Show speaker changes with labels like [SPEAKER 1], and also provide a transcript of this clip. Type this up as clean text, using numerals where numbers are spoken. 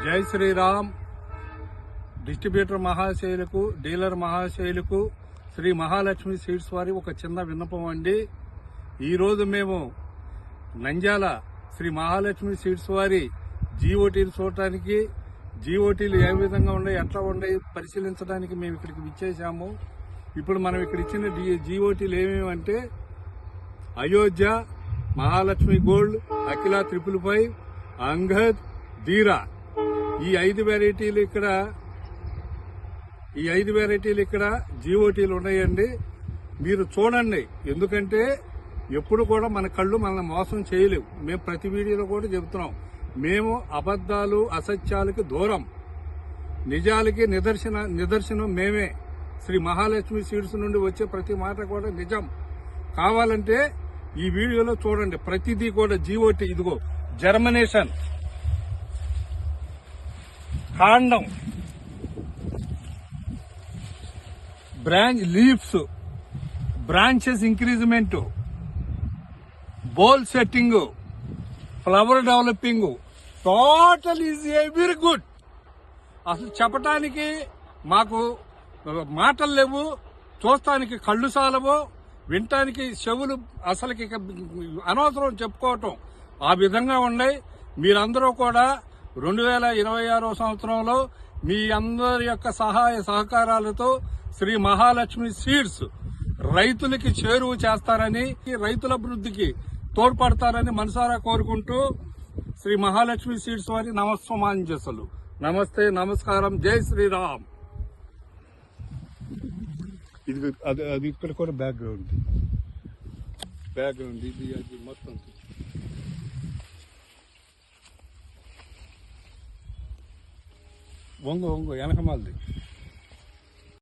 [SPEAKER 1] జై శ్రీరామ్. డిస్ట్రిబ్యూటర్ మహాశైలకు, డీలర్ మహాశైలకు శ్రీ మహాలక్ష్మి సీడ్స్ వారి ఒక చిన్న విన్నపం అండి. ఈరోజు మేము నంద్యాల శ్రీ మహాలక్ష్మి సీడ్స్ వారి జీఓటీలు చూడటానికి, జీఓటీలు ఏ విధంగా ఉన్నాయి, ఎట్లా ఉన్నాయి పరిశీలించడానికి మేము ఇక్కడికి విచ్చేసాము. ఇప్పుడు మనం ఇక్కడ ఇచ్చిన జీఓటీలు ఏమేమంటే అయోధ్య, మహాలక్ష్మి గోల్డ్, అఖిల 555, అంగద్, ధీరా, ఈ 5 వెరైటీలు ఇక్కడ జీఓటీలు ఉన్నాయండి. మీరు చూడండి, ఎందుకంటే ఎప్పుడు కూడా మన కళ్ళు మనల్ని మోసం చేయలేవు. మేము ప్రతి వీడియోలో కూడా చెబుతున్నాం, మేము అబద్ధాలు అసత్యాలకి దూరం, నిజాలకి నిదర్శనం మేమే. శ్రీ మహాలక్ష్మి సీడ్స్ నుండి వచ్చే ప్రతి మాట కూడా నిజం. కావాలంటే ఈ వీడియోలో చూడండి, ప్రతిదీ కూడా జీఓటీ. ఇదిగో జర్మినేషన్, కాండం, branch leaves, branches increasement, boll setting, flower developing, total is very good. అసలు చెప్పటానికి మాకు మాటలు లేవు, చూస్తానికి కళ్ళు సాలవు, వినటానికి చెవులు అసలుకి అనవసరం చెప్పుకోవటం. ఆ విధంగా ఉన్నాయి. మీరందరూ కూడా 2026 సంవత్సరంలో మీ అందరి యొక్క సహాయ సహకారాలతో శ్రీ మహాలక్ష్మి సీడ్స్ రైతులకి చేరువ చేస్తారని, రైతుల అభివృద్ధికి తోడ్పడతారని మనసారా కోరుకుంటూ శ్రీ మహాలక్ష్మి సీడ్స్ వారి నమస్సమాంజసులు. నమస్తే, నమస్కారం, జై శ్రీరామ్. ఇది అది ఇక్కడ కూడా బ్యాక్గ్రౌండ్ ఇది అది మొత్తం వంగు వెనకమాలది.